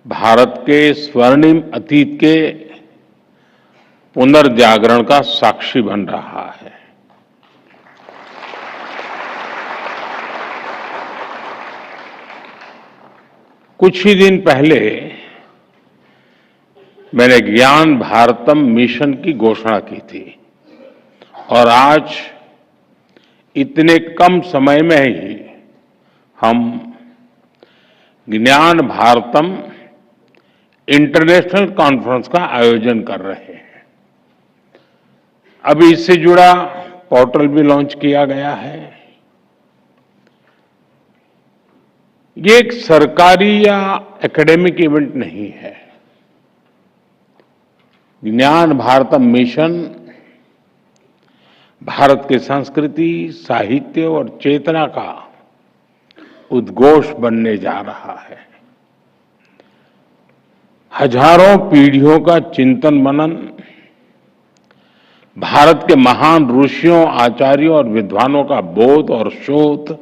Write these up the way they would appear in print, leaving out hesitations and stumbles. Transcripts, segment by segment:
भारत के स्वर्णिम अतीत के पुनर्जागरण का साक्षी बन रहा है। कुछ ही दिन पहले मैंने ज्ञान भारतम मिशन की घोषणा की थी और आज इतने कम समय में ही हम ज्ञान भारतम इंटरनेशनल कॉन्फ्रेंस का आयोजन कर रहे हैं। अभी इससे जुड़ा पोर्टल भी लॉन्च किया गया है। ये एक सरकारी या एकेडमिक इवेंट नहीं है। ज्ञान भारतम मिशन भारत के संस्कृति, साहित्य और चेतना का उद्घोष बनने जा रहा है। हजारों पीढ़ियों का चिंतन मनन, भारत के महान ऋषियों, आचार्यों और विद्वानों का बोध और शोध,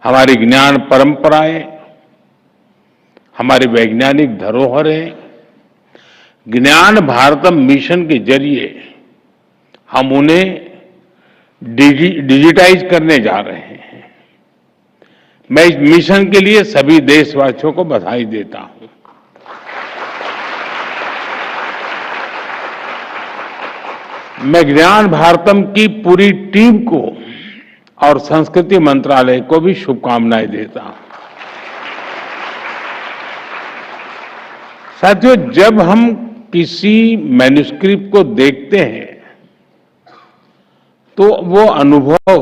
हमारी ज्ञान परंपराएं, हमारी वैज्ञानिक धरोहरें, ज्ञान भारतम मिशन के जरिए हम उन्हें डिजिटाइज करने जा रहे हैं। मैं इस मिशन के लिए सभी देशवासियों को बधाई देता हूं। मैं ज्ञान भारतम की पूरी टीम को और संस्कृति मंत्रालय को भी शुभकामनाएं देता हूं। साथियों, जब हम किसी मैन्युस्क्रिप्ट को देखते हैं तो वो अनुभव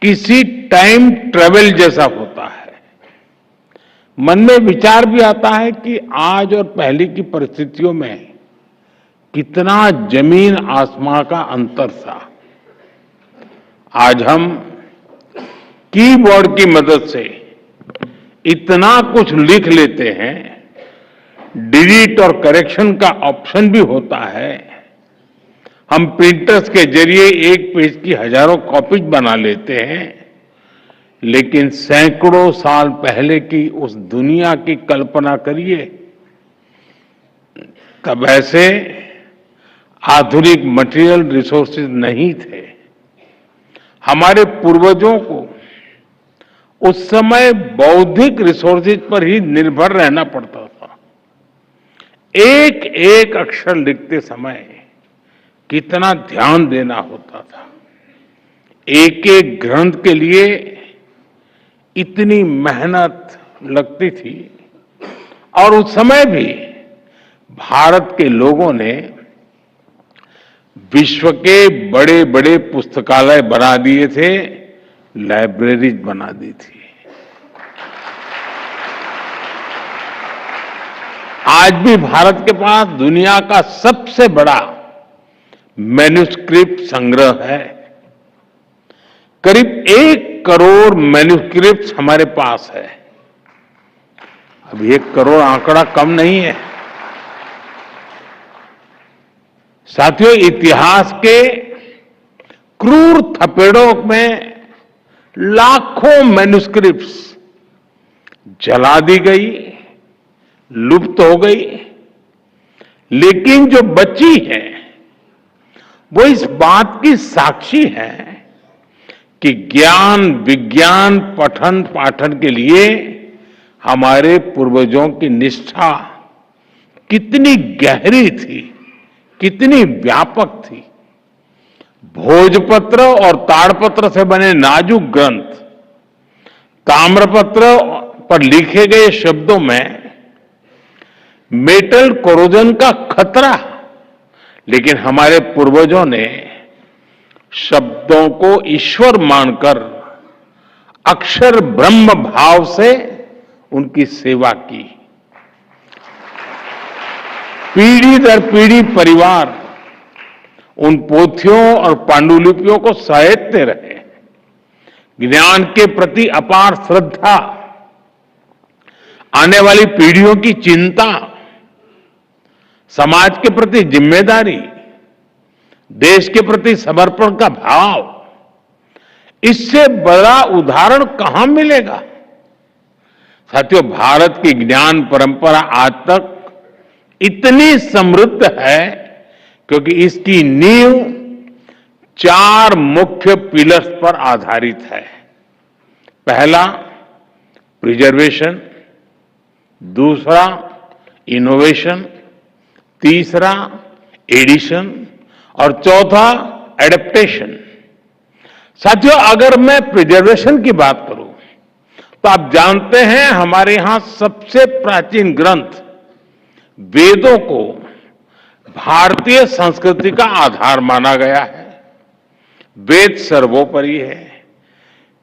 किसी टाइम ट्रेवल जैसा होता है। मन में विचार भी आता है कि आज और पहले की परिस्थितियों में कितना जमीन आसमां का अंतर था। आज हम कीबोर्ड की मदद से इतना कुछ लिख लेते हैं, डिलीट और करेक्शन का ऑप्शन भी होता है। हम प्रिंटर्स के जरिए एक पेज की हजारों कॉपीज बना लेते हैं, लेकिन सैकड़ों साल पहले की उस दुनिया की कल्पना करिए। तब ऐसे आधुनिक मटेरियल रिसोर्सेज नहीं थे। हमारे पूर्वजों को उस समय बौद्धिक रिसोर्सेज पर ही निर्भर रहना पड़ता था। एक एक अक्षर लिखते समय कितना ध्यान देना होता था। एक एक ग्रंथ के लिए इतनी मेहनत लगती थी और उस समय भी भारत के लोगों ने विश्व के बड़े बड़े पुस्तकालय बना दिए थे, लाइब्रेरीज बना दी थी। आज भी भारत के पास दुनिया का सबसे बड़ा मैन्युस्क्रिप्ट संग्रह है। करीब 1 करोड़ मैन्युस्क्रिप्ट हमारे पास है। अब 1 करोड़ आंकड़ा कम नहीं है। साथियों, इतिहास के क्रूर थपेड़ों में लाखों मैन्युस्क्रिप्ट्स जला दी गई, लुप्त हो गई, लेकिन जो बची है वो इस बात की साक्षी है कि ज्ञान विज्ञान पठन पाठन के लिए हमारे पूर्वजों की निष्ठा कितनी गहरी थी, कितनी व्यापक थी। भोजपत्र और ताड़पत्र से बने नाजुक ग्रंथ, ताम्रपत्र पर लिखे गए शब्दों में मेटल कोरोजन का खतरा, लेकिन हमारे पूर्वजों ने शब्दों को ईश्वर मानकर अक्षर ब्रह्म भाव से उनकी सेवा की। पीढ़ी दर पीढ़ी परिवार उन पोथियों और पांडुलिपियों को सहेजते रहे। ज्ञान के प्रति अपार श्रद्धा, आने वाली पीढ़ियों की चिंता, समाज के प्रति जिम्मेदारी, देश के प्रति समर्पण का भाव, इससे बड़ा उदाहरण कहां मिलेगा। साथियों, भारत की ज्ञान परंपरा आज तक इतनी समृद्ध है क्योंकि इसकी नींव 4 मुख्य पिलर्स पर आधारित है। पहला, प्रिजर्वेशन, दूसरा, इनोवेशन, तीसरा, एडिशन और चौथा, एडेप्टेशन। साथियों, अगर मैं प्रिजर्वेशन की बात करूं तो आप जानते हैं हमारे यहां सबसे प्राचीन ग्रंथ वेदों को भारतीय संस्कृति का आधार माना गया है। वेद सर्वोपरि है।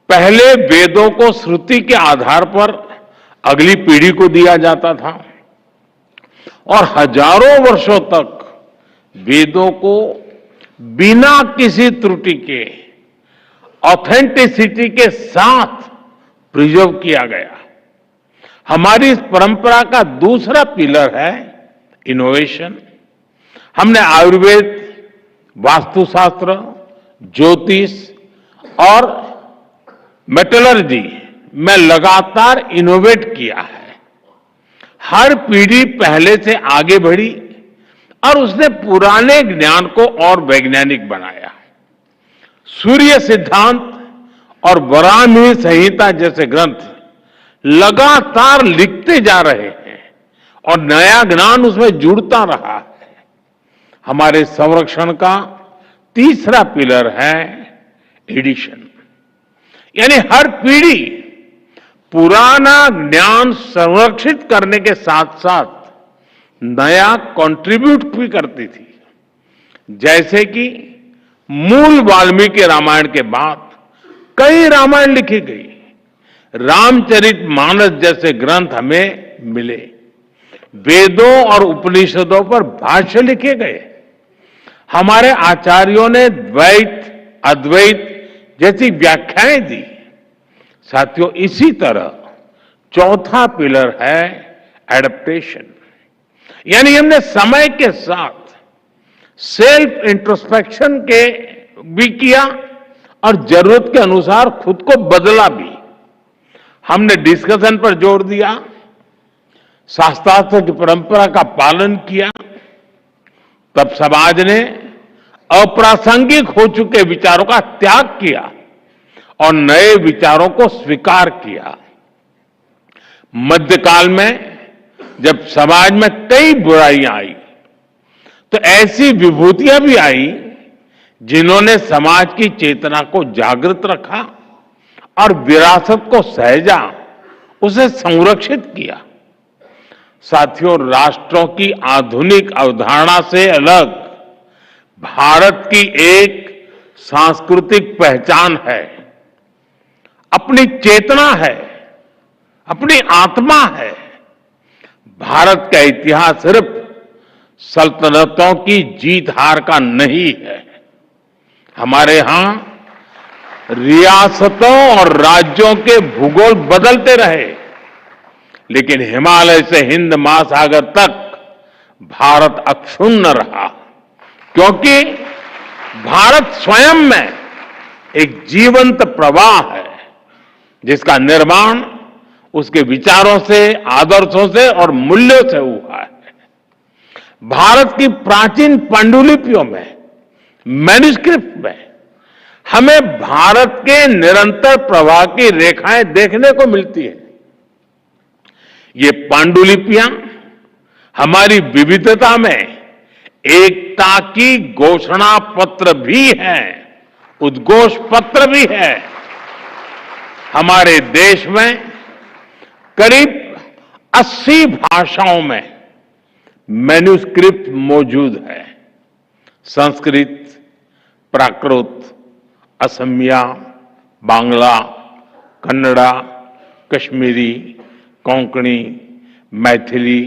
पहले वेदों को श्रुति के आधार पर अगली पीढ़ी को दिया जाता था और हजारों वर्षों तक वेदों को बिना किसी त्रुटि के ऑथेंटिसिटी के साथ प्रिजर्व किया गया। हमारी इस परंपरा का दूसरा पिलर है इनोवेशन। हमने आयुर्वेद, वास्तुशास्त्र, ज्योतिष और मेटलर्जी में लगातार इनोवेट किया है। हर पीढ़ी पहले से आगे बढ़ी और उसने पुराने ज्ञान को और वैज्ञानिक बनाया। सूर्य सिद्धांत और वराहमिहिर संहिता जैसे ग्रंथ लगातार लिखते जा रहे हैं और नया ज्ञान उसमें जुड़ता रहा है। हमारे संरक्षण का तीसरा पिलर है एडिशन, यानी हर पीढ़ी पुराना ज्ञान संरक्षित करने के साथ साथ नया कंट्रीब्यूट भी करती थी। जैसे कि मूल वाल्मीकि रामायण के बाद कई रामायण लिखी गई, रामचरितमानस जैसे ग्रंथ हमें मिले, वेदों और उपनिषदों पर भाष्य लिखे गए। हमारे आचार्यों ने द्वैत, अद्वैत जैसी व्याख्याएं दी। साथियों, इसी तरह चौथा पिलर है एडेप्टेशन, यानी हमने समय के साथ सेल्फ इंट्रोस्पेक्शन के भी किया और जरूरत के अनुसार खुद को बदला भी। हमने डिस्कशन पर जोर दिया, शास्त्रार्थ की परंपरा का पालन किया, तब समाज ने अप्रासंगिक हो चुके विचारों का त्याग किया और नए विचारों को स्वीकार किया। मध्यकाल में जब समाज में कई बुराइयां आई तो ऐसी विभूतियां भी आई जिन्होंने समाज की चेतना को जागृत रखा और विरासत को सहेजा, उसे संरक्षित किया। साथियों, राष्ट्रों की आधुनिक अवधारणा से अलग भारत की एक सांस्कृतिक पहचान है, अपनी चेतना है, अपनी आत्मा है। भारत का इतिहास सिर्फ सल्तनतों की जीत हार का नहीं है। हमारे यहां रियासतों और राज्यों के भूगोल बदलते रहे, लेकिन हिमालय से हिंद महासागर तक भारत अक्षुण्ण रहा, क्योंकि भारत स्वयं में एक जीवंत प्रवाह है जिसका निर्माण उसके विचारों से, आदर्शों से और मूल्यों से हुआ है। भारत की प्राचीन पांडुलिपियों में, मैन्युस्क्रिप्ट में हमें भारत के निरंतर प्रवाह की रेखाएं देखने को मिलती है। ये पांडुलिपियां हमारी विविधता में एकता की घोषणा पत्र भी है, उद्घोष पत्र भी है। हमारे देश में करीब 80 भाषाओं में मैन्युस्क्रिप्ट मौजूद है। संस्कृत, प्राकृत, असमिया, बांग्ला, कन्नड़ा, कश्मीरी, कोंकणी, मैथिली,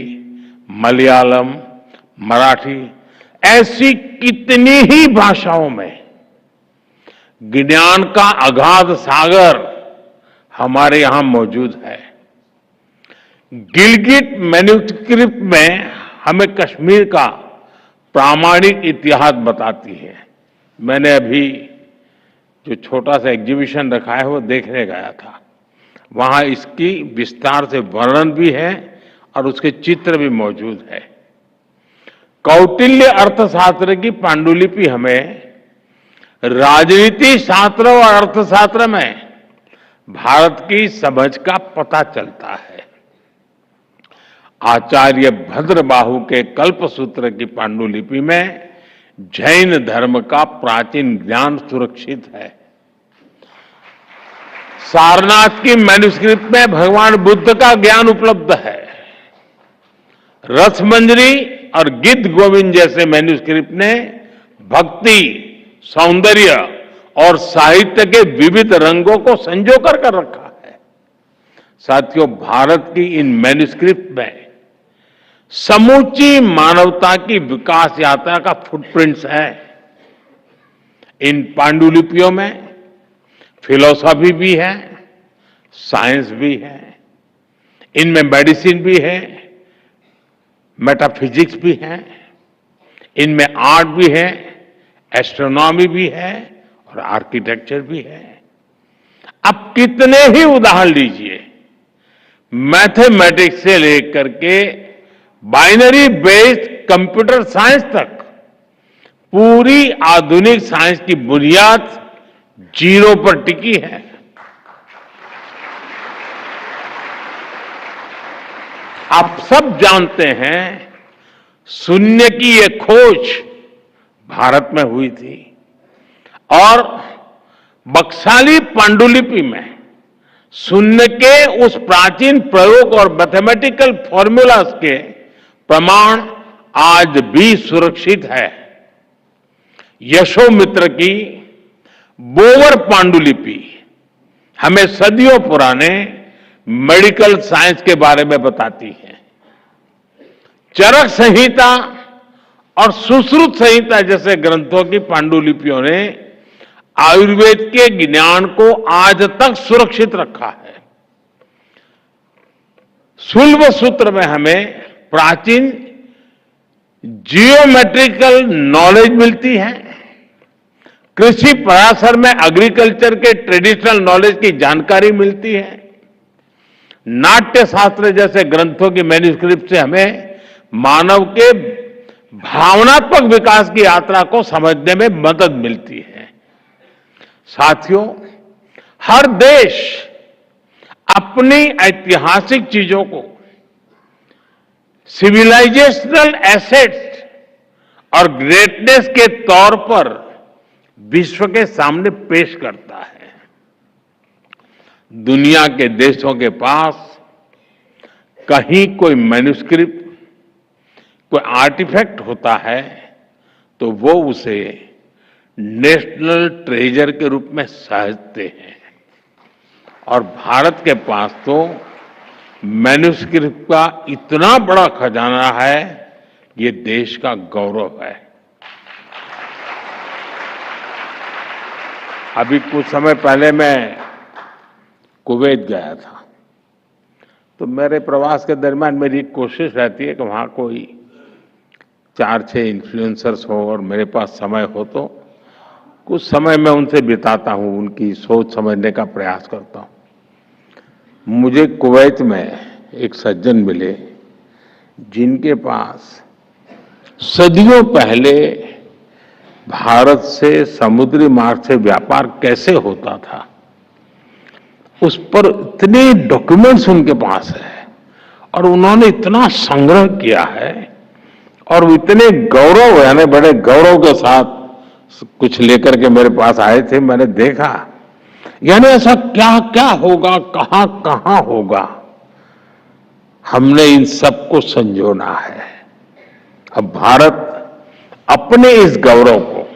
मलयालम, मराठी, ऐसी कितनी ही भाषाओं में ज्ञान का अगाध सागर हमारे यहां मौजूद है। गिलगिट मैन्युस्क्रिप्ट में हमें कश्मीर का प्रामाणिक इतिहास बताती है। मैंने अभी जो छोटा सा एग्जीबिशन रखा है वो देखने गया था। वहां इसकी विस्तार से वर्णन भी है और उसके चित्र भी मौजूद है। कौटिल्य अर्थशास्त्र की पांडुलिपि हमें राजनीति शास्त्र और अर्थशास्त्र में भारत की समझ का पता चलता है। आचार्य भद्रबाहु के कल्पसूत्र की पांडुलिपि में जैन धर्म का प्राचीन ज्ञान सुरक्षित है। सारनाथ की मैन्युस्क्रिप्ट में भगवान बुद्ध का ज्ञान उपलब्ध है। रसमंजरी और गीत गोविंद जैसे मैन्युस्क्रिप्ट ने भक्ति, सौंदर्य और साहित्य के विविध रंगों को संजो कर रखा है। साथियों, भारत की इन मैन्युस्क्रिप्ट में समूची मानवता की विकास यात्रा का फुटप्रिंट्स है। इन पांडुलिपियों में फिलॉसफी भी है, साइंस भी है, इनमें मेडिसिन भी है, मेटाफिजिक्स भी है, इनमें आर्ट भी है, एस्ट्रोनॉमी भी है और आर्किटेक्चर भी है। अब कितने ही उदाहरण लीजिए, मैथमेटिक्स से लेकर के बाइनरी बेस्ड कंप्यूटर साइंस तक पूरी आधुनिक साइंस की बुनियाद जीरो पर टिकी है। आप सब जानते हैं, शून्य की ये खोज भारत में हुई थी और बक्साली पांडुलिपि में शून्य के उस प्राचीन प्रयोग और मैथमेटिकल फॉर्मूलाज के प्रमाण आज भी सुरक्षित है। यशोमित्र की बोवर पांडुलिपि हमें सदियों पुराने मेडिकल साइंस के बारे में बताती है। चरक संहिता और सुश्रुत संहिता जैसे ग्रंथों की पांडुलिपियों ने आयुर्वेद के ज्ञान को आज तक सुरक्षित रखा है। शुल्ब सूत्र में हमें प्राचीन जियोमेट्रिकल नॉलेज मिलती है। कृषि पराशर में एग्रीकल्चर के ट्रेडिशनल नॉलेज की जानकारी मिलती है। नाट्य शास्त्र जैसे ग्रंथों की मैन्युस्क्रिप्ट से हमें मानव के भावनात्मक विकास की यात्रा को समझने में मदद मिलती है। साथियों, हर देश अपनी ऐतिहासिक चीजों को सिविलाइजेशनल एसेट्स और ग्रेटनेस के तौर पर विश्व के सामने पेश करता है। दुनिया के देशों के पास कहीं कोई मैन्युस्क्रिप्ट, कोई आर्टिफैक्ट होता है तो वो उसे नेशनल ट्रेजर के रूप में सहेजते हैं और भारत के पास तो मैन्युस्क्रिप्ट का इतना बड़ा खजाना है, ये देश का गौरव है। अभी कुछ समय पहले मैं कुवैत गया था, तो मेरे प्रवास के दरमियान मेरी कोशिश रहती है कि वहां कोई 4-6 इन्फ्लुएंसर्स हो और मेरे पास समय हो तो कुछ समय मैं उनसे बिताता हूं, उनकी सोच समझने का प्रयास करता हूं। मुझे कुवैत में एक सज्जन मिले जिनके पास सदियों पहले भारत से समुद्री मार्ग से व्यापार कैसे होता था उस पर इतने डॉक्यूमेंट्स उनके पास है और उन्होंने इतना संग्रह किया है और इतने गौरव, यानी बड़े गौरव के साथ कुछ लेकर के मेरे पास आए थे। मैंने देखा, यानी ऐसा क्या क्या होगा, कहां कहां होगा, हमने इन सबको संजोना है। अब भारत अपने इस गौरव को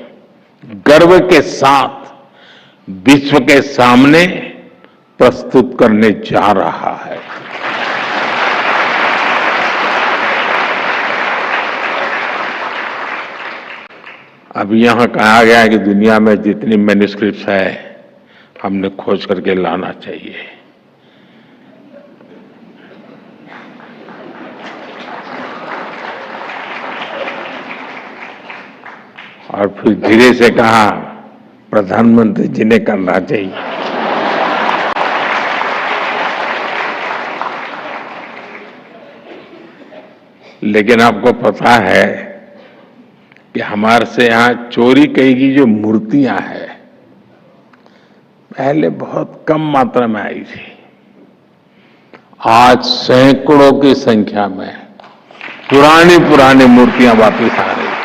गर्व के साथ विश्व के सामने प्रस्तुत करने जा रहा है। अब यहां कहा गया है कि दुनिया में जितनी मैन्युस्क्रिप्ट्स है हमने खोज करके लाना चाहिए। और फिर धीरे से कहा प्रधानमंत्री जी ने करना चाहिए। लेकिन आपको पता है कि हमारे से यहां चोरी कई की जो मूर्तियां हैं पहले बहुत कम मात्रा में आई थी। आज सैकड़ों की संख्या में पुरानी पुरानी मूर्तियां वापस आ रही।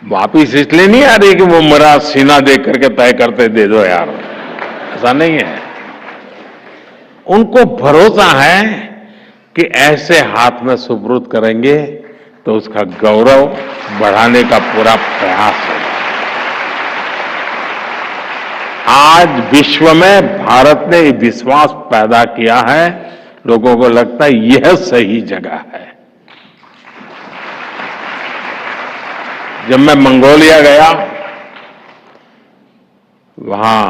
वापिस इसलिए नहीं आ रही कि वो मेरा सीना देख करके तय करते दे दो यार, ऐसा नहीं है। उनको भरोसा है कि ऐसे हाथ में सुपुर्द करेंगे तो उसका गौरव बढ़ाने का पूरा प्रयास होगा। आज विश्व में भारत ने ये विश्वास पैदा किया है, लोगों को लगता है यह सही जगह है। जब मैं मंगोलिया गया, वहां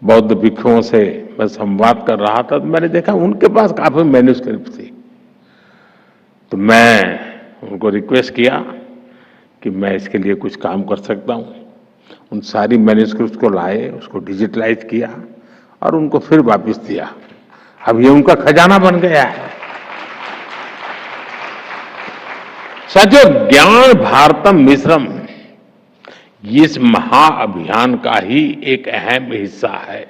बौद्ध भिक्षुओं से मैं संवाद कर रहा था, तो मैंने देखा उनके पास काफी मैन्युस्क्रिप्ट थी। तो मैं उनको रिक्वेस्ट किया कि मैं इसके लिए कुछ काम कर सकता हूं। उन सारी मैन्युस्क्रिप्ट को लाए, उसको डिजिटलाइज किया और उनको फिर वापस दिया। अब ये उनका खजाना बन गया है। साथियों, ज्ञान भारतम मिश्रम इस महाअभियान का ही एक अहम हिस्सा है।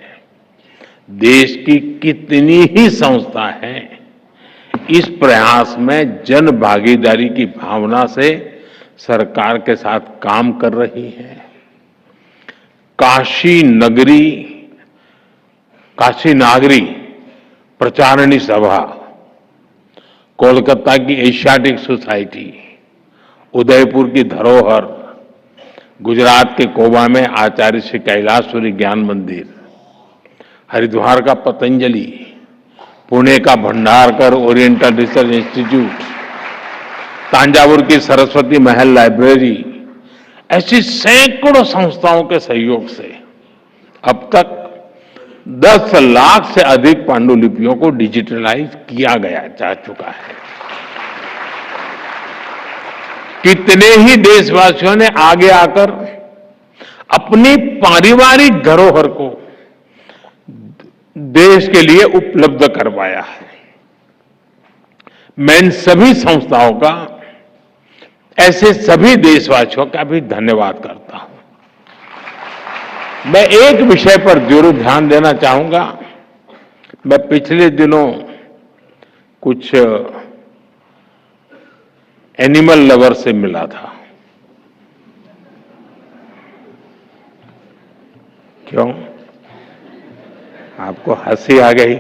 देश की कितनी ही संस्था हैं इस प्रयास में जन भागीदारी की भावना से सरकार के साथ काम कर रही है। काशी नागरी प्रचारणी सभा, कोलकाता की एशियाटिक सोसाइटी, उदयपुर की धरोहर, गुजरात के कोबा में आचार्य श्री कैलाशपुरी ज्ञान मंदिर, हरिद्वार का पतंजलि, पुणे का Bhandarkar oriental research institute, Thanjavur की सरस्वती महल लाइब्रेरी, ऐसी सैकड़ों संस्थाओं के सहयोग से अब तक 10 लाख से अधिक पांडुलिपियों को डिजिटलाइज किया गया जा चुका है। कितने ही देशवासियों ने आगे आकर अपनी पारिवारिक धरोहर को देश के लिए उपलब्ध करवाया है। मैं इन सभी संस्थाओं का, ऐसे सभी देशवासियों का भी धन्यवाद करता हूं। मैं एक विषय पर जरूर ध्यान देना चाहूंगा। मैं पिछले दिनों कुछ एनिमल लवर से मिला था। क्यों? आपको हंसी आ गई?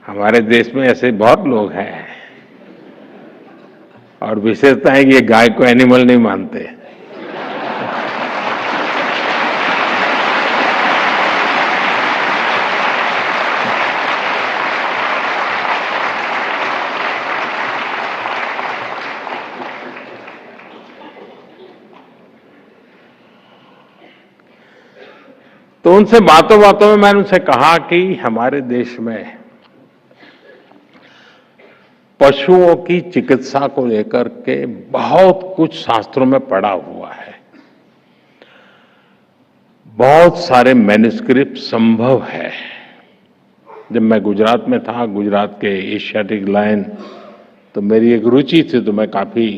हमारे देश में ऐसे बहुत लोग हैं और विशेषता है कि ये गाय को एनिमल नहीं मानते। तो उनसे बातों बातों में मैंने उनसे कहा कि हमारे देश में पशुओं की चिकित्सा को लेकर के बहुत कुछ शास्त्रों में पढ़ा हुआ है। बहुत सारे मैन्युस्क्रिप्ट संभव है। जब मैं गुजरात में था, गुजरात के एशियाटिक लायन, तो मेरी एक रुचि थी, तो मैं काफी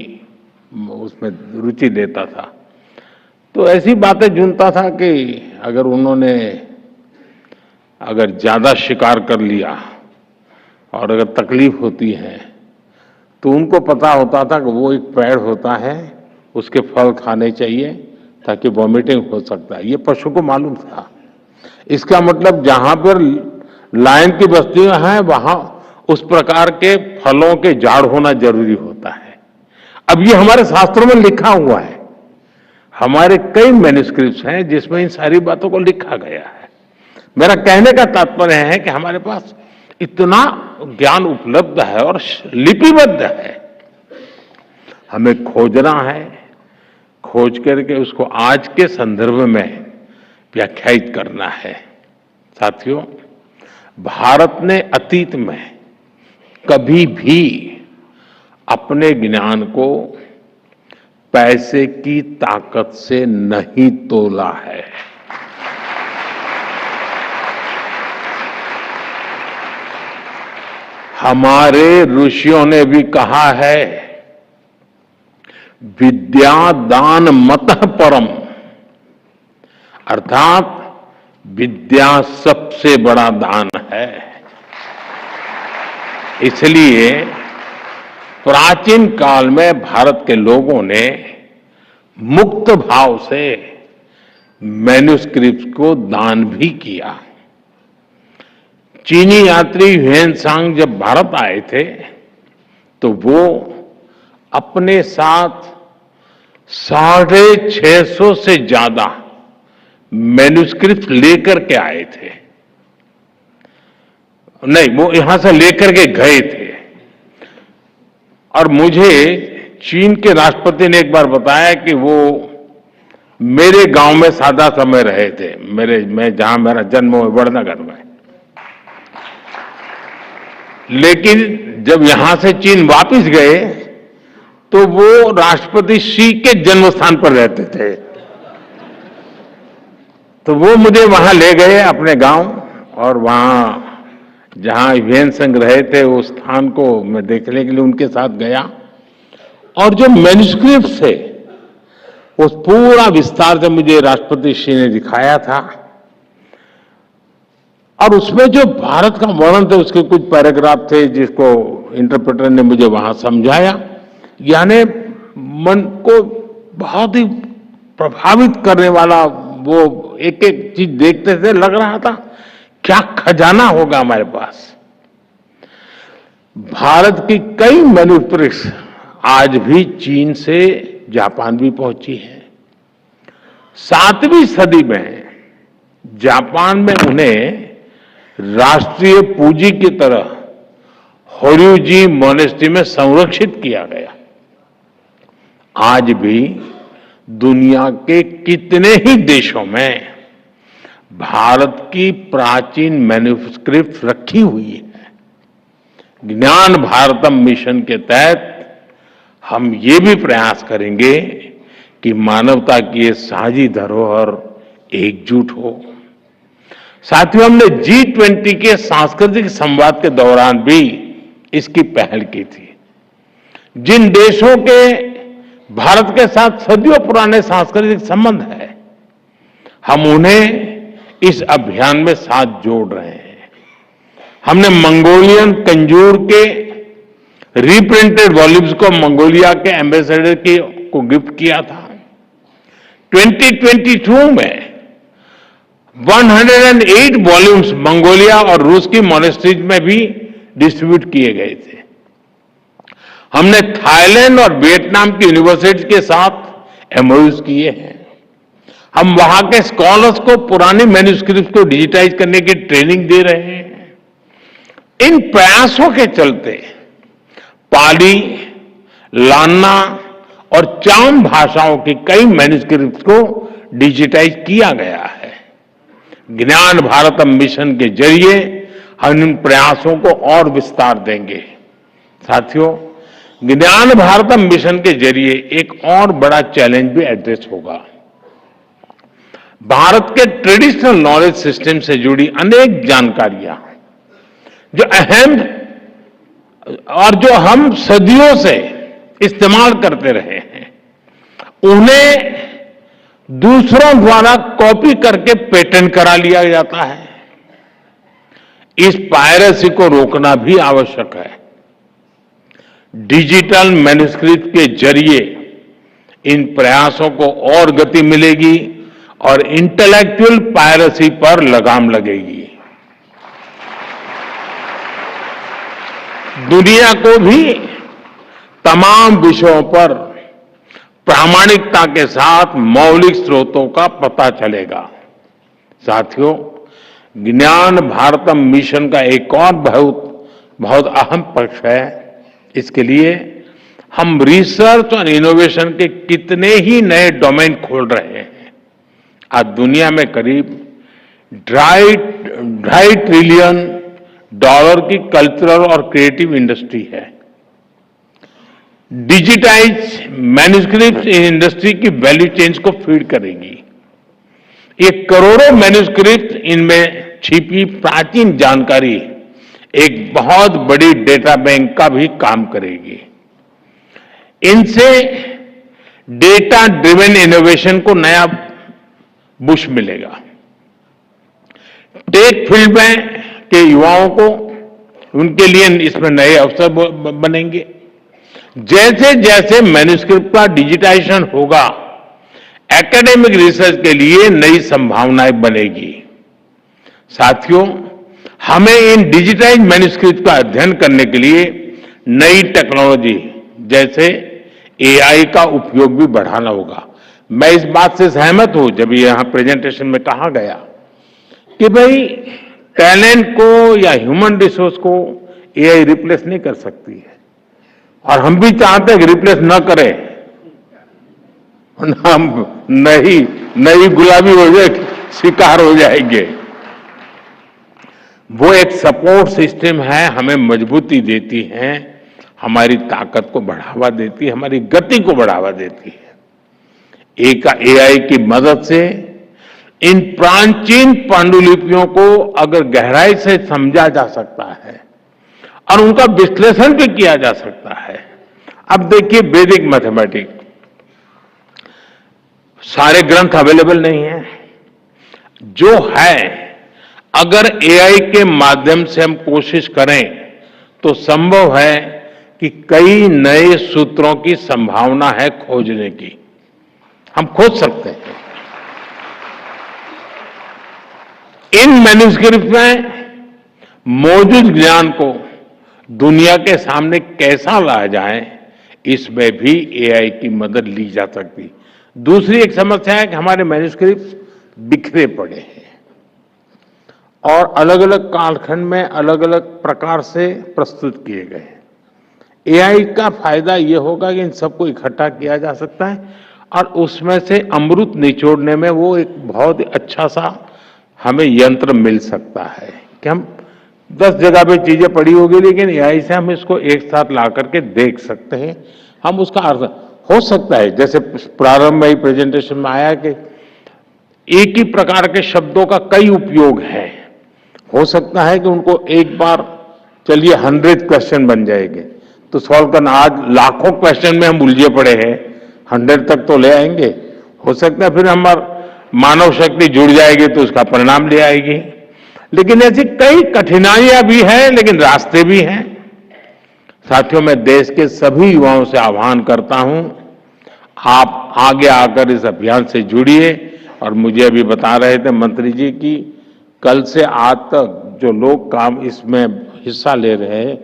उसमें रुचि लेता था। तो ऐसी बातें ढूंढता था कि अगर ज्यादा शिकार कर लिया और अगर तकलीफ होती है तो उनको पता होता था कि वो एक पेड़ होता है, उसके फल खाने चाहिए ताकि वॉमिटिंग हो सकता है। ये पशु को मालूम था। इसका मतलब जहां पर लायन की बस्तियां हैं वहां उस प्रकार के फलों के झाड़ होना जरूरी होता है। अब ये हमारे शास्त्रों में लिखा हुआ है। हमारे कई मैन्युस्क्रिप्ट्स हैं जिसमें इन सारी बातों को लिखा गया है। मेरा कहने का तात्पर्य है कि हमारे पास इतना ज्ञान उपलब्ध है और लिपिबद्ध है। हमें खोजना है, खोज करके उसको आज के संदर्भ में व्याख्यायित करना है। साथियों, भारत ने अतीत में कभी भी अपने ज्ञान को पैसे की ताकत से नहीं तोला है। हमारे ऋषियों ने भी कहा है, विद्या दान मतः परम, अर्थात विद्या सबसे बड़ा दान है। इसलिए प्राचीन काल में भारत के लोगों ने मुक्त भाव से मैन्युस्क्रिप्ट को दान भी किया। चीनी यात्री ह्वेनसांग जब भारत आए थे तो वो अपने साथ 650 से ज्यादा मैन्युस्क्रिप्ट लेकर के आए थे। नहीं, वो यहां से लेकर के गए थे। और मुझे चीन के राष्ट्रपति ने एक बार बताया कि वो मेरे गांव में सादा समय रहे थे, मैं जहां मेरा जन्म हुआ वड़नगर में। लेकिन जब यहां से चीन वापस गए तो वो राष्ट्रपति शी के जन्म स्थान पर रहते थे। तो वो मुझे वहां ले गए अपने गांव, और वहां जहां ह्वेनसांग रहे थे उस स्थान को मैं देखने के लिए उनके साथ गया। और जो मैन्युस्क्रिप्ट थे उस पूरा विस्तार से मुझे राष्ट्रपति शी ने दिखाया था। और उसमें जो भारत का वर्णन थे उसके कुछ पैराग्राफ थे जिसको इंटरप्रेटर ने मुझे वहां समझाया। यानी मन को बहुत ही प्रभावित करने वाला, वो एक एक चीज देखते थे लग रहा था क्या खजाना होगा हमारे पास। भारत की कई मैन्युस्क्रिप्ट्स आज भी चीन से जापान भी पहुंची है। 7वीं सदी में जापान में उन्हें राष्ट्रीय पूंजी की तरह होर्युजी मोनेस्ट्री में संरक्षित किया गया। आज भी दुनिया के कितने ही देशों में भारत की प्राचीन मैन्युस्क्रिप्ट रखी हुई है। ज्ञान भारतम मिशन के तहत हम ये भी प्रयास करेंगे कि मानवता की ये साझी धरोहर एकजुट हो। साथियों, हमने G20 के सांस्कृतिक संवाद के दौरान भी इसकी पहल की थी। जिन देशों के भारत के साथ सदियों पुराने सांस्कृतिक संबंध है, हम उन्हें इस अभियान में साथ जोड़ रहे हैं। हमने मंगोलियन कंजूर के रीप्रिंटेड वॉल्यूम्स को मंगोलिया के एम्बेसडर को गिफ्ट किया था। 2022 में 108 वॉल्यूम्स मंगोलिया और रूस की मोनेस्ट्रीज में भी डिस्ट्रीब्यूट किए गए थे। हमने थाईलैंड और वियतनाम की यूनिवर्सिटीज के साथ एमओयूज किए हैं। हम वहां के स्कॉलर्स को पुरानी मैन्युस्क्रिप्ट को डिजिटाइज करने की ट्रेनिंग दे रहे हैं। इन प्रयासों के चलते पाली, लान्ना और चाम भाषाओं की कई मैन्युस्क्रिप्ट को डिजिटाइज किया गया है। ज्ञान भारतम मिशन के जरिए हम इन प्रयासों को और विस्तार देंगे। साथियों, ज्ञान भारतम मिशन के जरिए एक और बड़ा चैलेंज भी एड्रेस होगा। भारत के ट्रेडिशनल नॉलेज सिस्टम से जुड़ी अनेक जानकारियां जो अहम और जो हम सदियों से इस्तेमाल करते रहे हैं, उन्हें दूसरों द्वारा कॉपी करके पेटेंट करा लिया जाता है। इस पायरेसी को रोकना भी आवश्यक है। डिजिटल मैन्युस्क्रिप्ट के जरिए इन प्रयासों को और गति मिलेगी और इंटेलेक्चुअल पायरेसी पर लगाम लगेगी। दुनिया को भी तमाम विषयों पर प्रामाणिकता के साथ मौलिक स्रोतों का पता चलेगा। साथियों, ज्ञान भारतम मिशन का एक और बहुत अहम पक्ष है। इसके लिए हम रिसर्च और इनोवेशन के कितने ही नए डोमेन खोल रहे हैं। आज दुनिया में करीब $2.5 ट्रिलियन की कल्चरल और क्रिएटिव इंडस्ट्री है। डिजिटाइज मैन्युस्क्रिप्ट इन इंडस्ट्री की वैल्यू चेन्स को फीड करेगी। ये करोड़ों मैन्युस्क्रिप्ट, इनमें छिपी प्राचीन जानकारी एक बहुत बड़ी डेटा बैंक का भी काम करेगी। इनसे डेटा ड्रिवन इनोवेशन को नया बुश मिलेगा। टेक फील्ड में के युवाओं को उनके लिए इसमें नए अवसर बनेंगे। जैसे जैसे मैन्युस्क्रिप्ट का डिजिटाइजेशन होगा, एकेडमिक रिसर्च के लिए नई संभावनाएं बनेगी। साथियों, हमें इन डिजिटाइज मैन्युस्क्रिप्ट का अध्ययन करने के लिए नई टेक्नोलॉजी जैसे एआई का उपयोग भी बढ़ाना होगा। मैं इस बात से सहमत हूं जब यहां प्रेजेंटेशन में कहा गया कि भाई टैलेंट को या ह्यूमन रिसोर्स को एआई रिप्लेस नहीं कर सकती है, और हम भी चाहते हैं कि रिप्लेस न करे, हम नई गुलाबी हो जाए, शिकार हो जाएंगे। वो एक सपोर्ट सिस्टम है, हमें मजबूती देती है, हमारी ताकत को बढ़ावा देती है, हमारी गति को बढ़ावा देती है। एआई की मदद से इन प्राचीन पांडुलिपियों को अगर गहराई से समझा जा सकता है और उनका विश्लेषण भी किया जा सकता है। अब देखिए, वैदिक मैथमेटिक्स सारे ग्रंथ अवेलेबल नहीं है, जो है अगर एआई के माध्यम से हम कोशिश करें तो संभव है कि कई नए सूत्रों की संभावना है खोजने की, हम खोज सकते हैं। इन मैन्युस्क्रिप्ट में मौजूद ज्ञान को दुनिया के सामने कैसा लाया जाए, इसमें भी एआई की मदद ली जा सकती। दूसरी एक समस्या है कि हमारे मैन्युस्क्रिप्ट बिखरे पड़े हैं और अलग अलग कालखंड में अलग अलग प्रकार से प्रस्तुत किए गए हैं। एआई का फायदा यह होगा कि इन सबको इकट्ठा किया जा सकता है और उसमें से अमृत निचोड़ने में वो एक बहुत अच्छा सा हमें यंत्र मिल सकता है कि हम 10 जगह पे चीजें पड़ी होगी, लेकिन एआई से हम इसको एक साथ ला करके देख सकते हैं। हम उसका अर्थ हो सकता है, जैसे प्रारंभ में ही प्रेजेंटेशन में आया कि एक ही प्रकार के शब्दों का कई उपयोग है। हो सकता है कि उनको एक बार चलिए 100 क्वेश्चन बन जाएंगे तो सॉल्व करना, आज लाखों क्वेश्चन में हम उलझे पड़े हैं, 100 तक तो ले आएंगे। हो सकता है फिर हमारा मानव शक्ति जुड़ जाएगी तो उसका परिणाम ले आएगी। लेकिन ऐसी कई कठिनाइयां भी हैं, लेकिन रास्ते भी हैं। साथियों, मैं देश के सभी युवाओं से आह्वान करता हूं, आप आगे आकर इस अभियान से जुड़िए। और मुझे अभी बता रहे थे मंत्री जी की कल से आज तक जो लोग काम इसमें हिस्सा ले रहे हैं,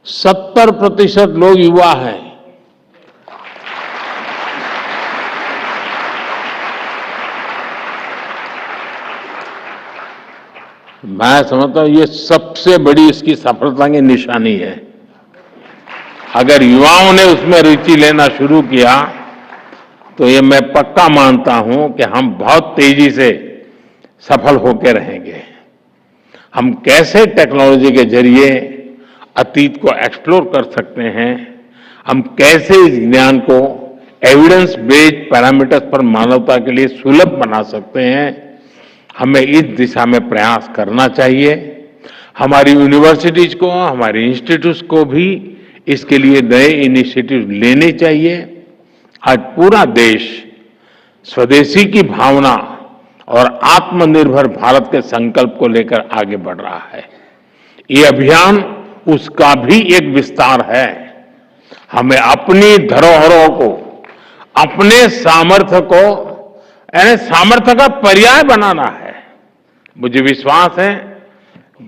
70% लोग युवा हैं। मैं समझता हूं ये सबसे बड़ी इसकी सफलता की निशानी है। अगर युवाओं ने उसमें रुचि लेना शुरू किया तो ये मैं पक्का मानता हूं कि हम बहुत तेजी से सफल होकर रहेंगे। हम कैसे टेक्नोलॉजी के जरिए अतीत को एक्सप्लोर कर सकते हैं, हम कैसे इस ज्ञान को एविडेंस बेस्ड पैरामीटर्स पर मानवता के लिए सुलभ बना सकते हैं, हमें इस दिशा में प्रयास करना चाहिए। हमारी यूनिवर्सिटीज को, हमारे इंस्टीट्यूट्स को भी इसके लिए नए इनिशिएटिव लेने चाहिए। आज पूरा देश स्वदेशी की भावना और आत्मनिर्भर भारत के संकल्प को लेकर आगे बढ़ रहा है। ये अभियान उसका भी एक विस्तार है। हमें अपनी धरोहरों को, अपने सामर्थ्य को, यानी सामर्थ्य का पर्याय बनाना है। मुझे विश्वास है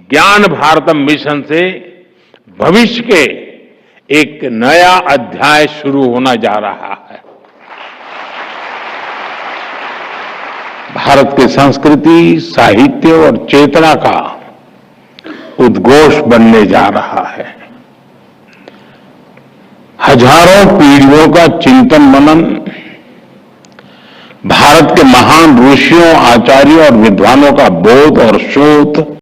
ज्ञान भारतम मिशन से भविष्य के एक नया अध्याय शुरू होना जा रहा है। भारत की संस्कृति, साहित्य और चेतना का उद्घोष बनने जा रहा है। हजारों पीढ़ियों का चिंतन मनन, भारत के महान ऋषियों, आचार्यों और विद्वानों का बोध और शोध